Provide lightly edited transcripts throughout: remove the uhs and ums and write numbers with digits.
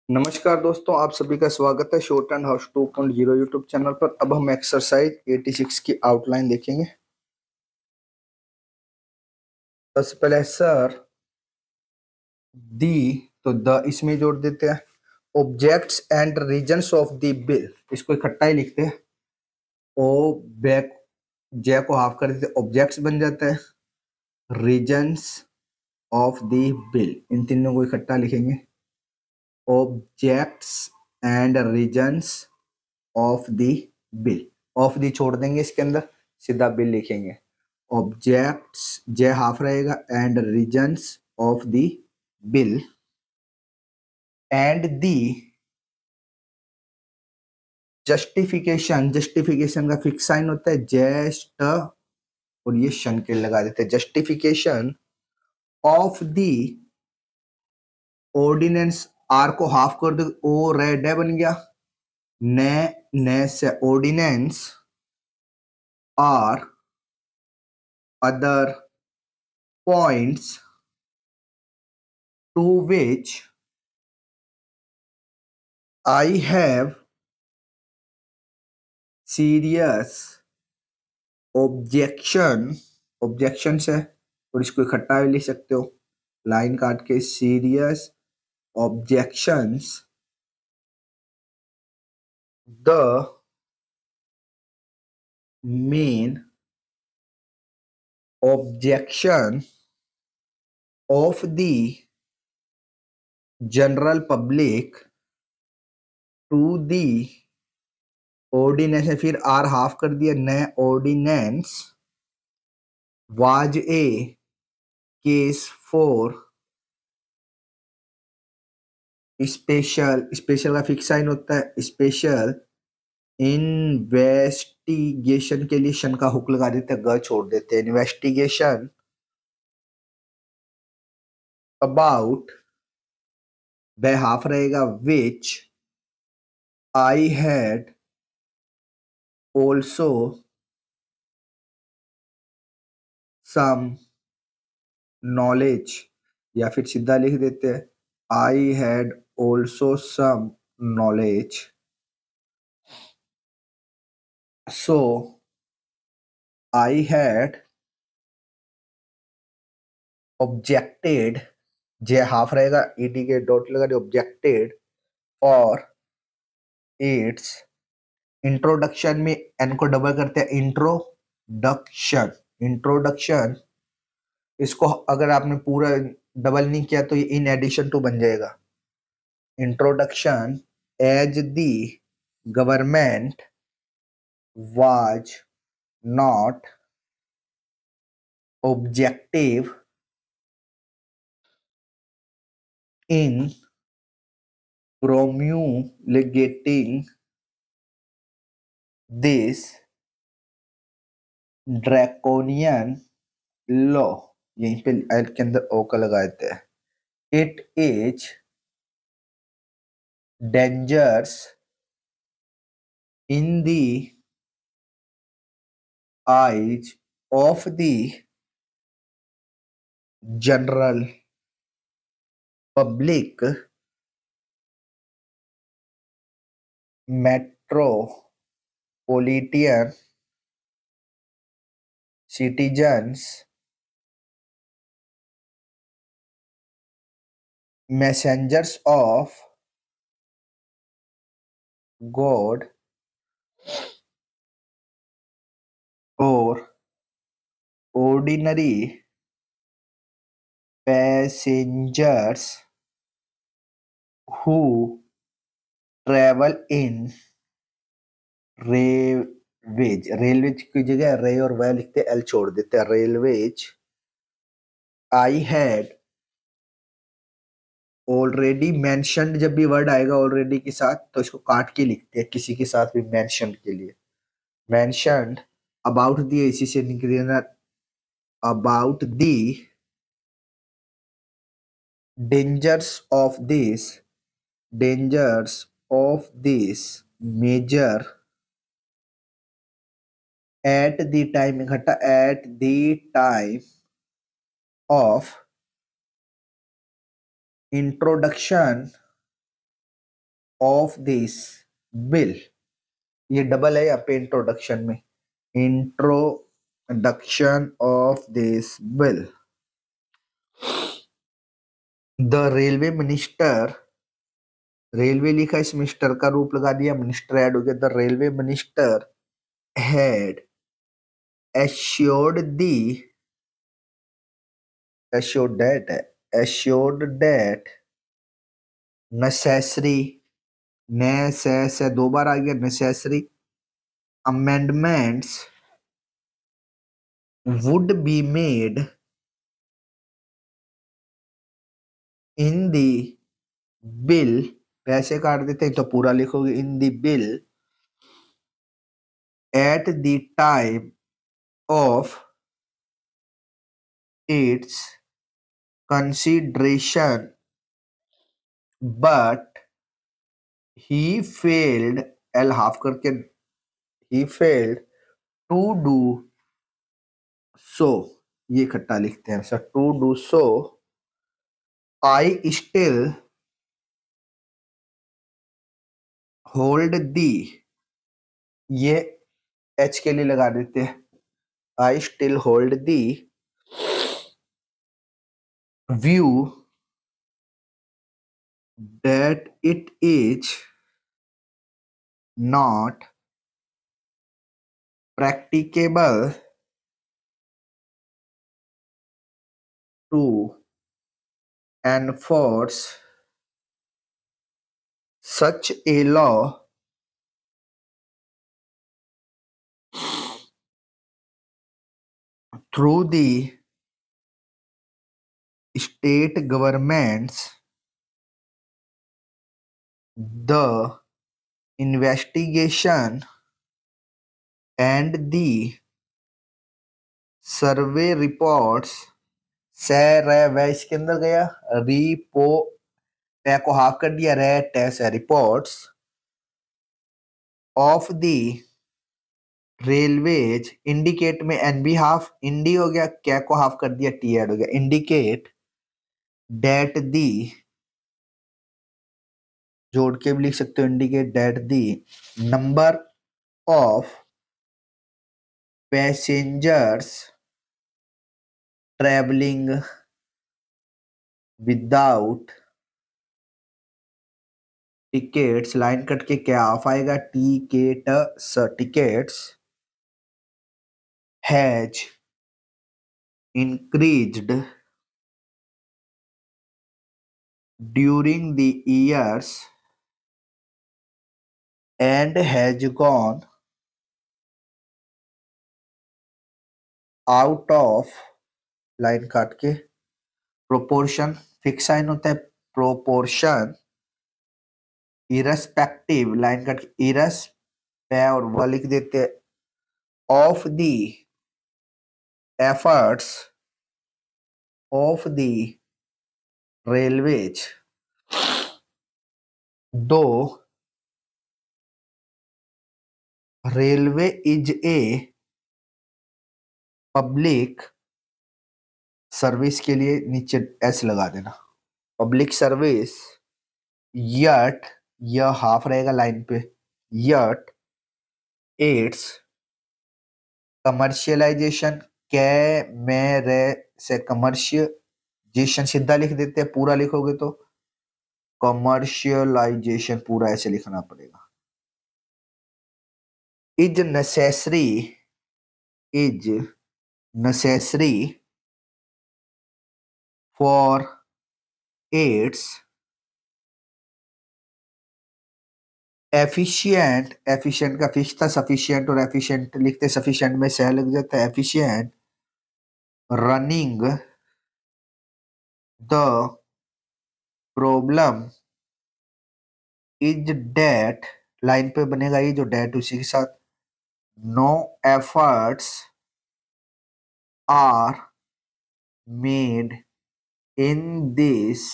नमस्कार दोस्तों, आप सभी का स्वागत है short and house 2.0 YouTube channel पर। अब हम एक्सरसाइज 86 की आउटलाइन देखेंगे। सबसे पहले सर दी, तो द इसमें जोड़ देते हैं। Objects and reasons of the bill, इसको इकट्ठा ही लिखते हैं। ओ बैक जे को हाफ कर देते, ऑब्जेक्ट्स बन जाता है। रीजन्स ऑफ द बिल, इन तीनों को इकट्ठा लिखेंगे। Objects and reasons of the bill, of the छोड़ देंगे इसके अंदर, सीधा बिल लिखेंगे। ऑब्जेक्ट्स जे हाफ रहेगा and reasons of the bill and the justification, justification का फिक्स साइन होता है जस्ट, और ये शन के लगा देते हैं। Justification of the ordinance, R को हाफ कर दो, ओ रेड बन गया। ने से ordinance or other points to which I have serious objection, objection है और इसको इकट्ठा भी लिख सकते हो लाइन काट के। Serious objections the main objection of the general public to the ordinance, फिर आर हाफ कर दिया, नए ordinance was a case for special, special का फिक्स साइन होता है स्पेशल इन्वेस्टिगेशन, के लिए शन का हुक लगा देते हैं, ग छोड़ देते हैं। इन्वेस्टिगेशन अबाउट, वे हाफ रहेगा, which I had also some knowledge, या फिर सीधा लिख देते हैं I had also some knowledge, so I had objected, J half रहेगा, ईडी के डॉट लगा दे, ऑब्जेक्टेड और इट्स इंट्रोडक्शन, में एन को डबल करते हैं, इंट्रोडक्शन, इंट्रोडक्शन। इसको अगर आपने पूरा डबल नहीं किया तो ये इन एडिशन टू बन जाएगा। Introduction as the government was not objective in promulgating this draconian law, यहीं पे एल के अंदर ओ का लगा देते हैं। It is dangers in the eyes of the general public, metropolitan citizens, messengers of God, or ordinary passengers who travel in railways, railways की जगह रे और वह लिखते एल छोड़ देते हैं, railways. I had already mentioned, जब भी वर्ड आएगा ऑलरेडी के साथ तो इसको काट के लिखते हैं, किसी के साथ भी मेंशन्ड के लिए। मेंशन्ड अबाउट दी, इसी से निकलेगा about the dangers of this, dangers of this measure at the time, इकट्ठा at the time of introduction of this bill, ये डबल है यहाँ पे इंट्रोडक्शन में, introduction of this bill, the railway minister, railway लिखा इस मिनिस्टर का रूप लगा दिया, मिनिस्टर ऐड हो गया, the railway minister had assured the assured that necessary, necessary दो बार आ गया, necessary amendments would be made in the bill, पैसे काट देते हैं तो पूरा लिखोगे, in the bill at the time of its consideration, but he failed, L half करके, he failed to do so, ये इकट्ठा लिखते हैं sir, to do so, I still hold the, ये H के लिए लगा देते हैं, I still hold the view that it is not practicable to enforce such a law through the state governments. The investigation and the survey reports, सै वै इसके अंदर गया, रिपो पै को हाफ कर दिया, रे टेस है, reports of the railways, indicate में एन बी हाफ, इंडी हो गया, कै को हाफ कर दिया, टी एड हो गया, इंडिकेट डेट दी, जोड़ के भी लिख सकते हो, indicate that the number of passengers travelling without tickets, line cut के क्या ऑफ आएगा, tickets, tickets has increased during the years and has gone out of, line काट के, प्रोपोर्शन, फिक्स साइन होता है, प्रोपोर्शन, इरस्पेक्टिव, लाइन काट के, इरस पे और वह लिख देते हैं, of the efforts of the railways, though railway is a public service, के लिए नीचे एस लगा देना, पब्लिक सर्विस, यट, यह हाफ रहेगा लाइन पे, यट इट्स कमर्शियलाइजेशन, कै में रे से कमर्शियलाइजेशन सीधा लिख देते हैं, पूरा लिखोगे तो कमर्शियलाइजेशन पूरा ऐसे लिखना पड़ेगा, is necessary for its efficient, efficient का फिक्स था, सफिशिएंट और एफिशिएंट लिखते, सफिशिएंट में सह लग जाता है, efficient running the problem is that, line पे बनेगा ये जो डेट उसी के साथ, no efforts are made in this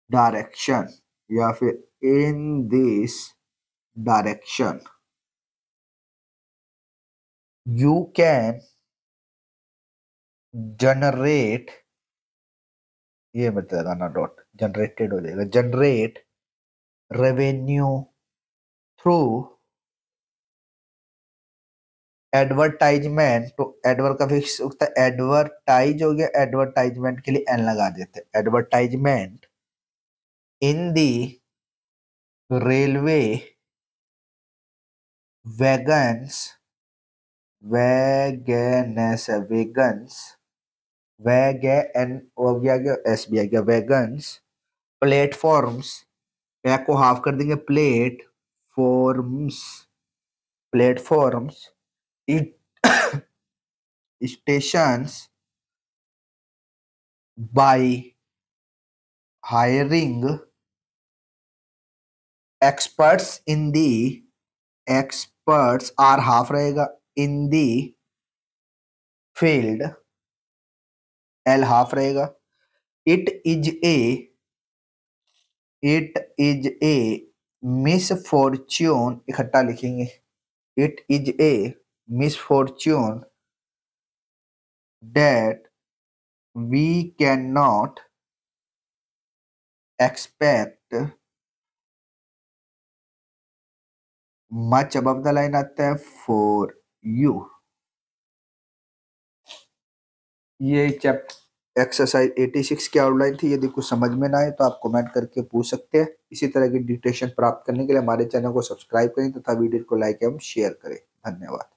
direction, या फिर in this direction, you can generate, ये मत लगाना डॉट, जनरेटेड हो जाएगा, जनरेट रेवेन्यू थ्रू एडवर्टाइजमेंट। तो एडवर्ट का फिक्स होता है, एडवर्टाइज हो गया, एडवर्टाइजमेंट के लिए एन लगा देते हैं। एडवर्टाइजमेंट इन दी railway wagons, Wegener's vegans, wagon हो गया, एस भी आ गया, वैगन्स प्लेटफॉर्म्स, या को हाफ कर देंगे, platforms, platforms stations by hiring experts in the, experts are half रहेगा, in the field, L half रहेगा। It is a, it is a misfortune, इकट्ठा लिखेंगे, it is a misfortune that we can not expect much above the line आता है for you. ये chapter exercise 86 की outline थी। यदि कुछ समझ में ना आए तो आप कमेंट करके पूछ सकते हैं। इसी तरह की डिटेक्शन प्राप्त करने के लिए हमारे चैनल को सब्सक्राइब करें तथा वीडियो को लाइक एवं शेयर करें। धन्यवाद।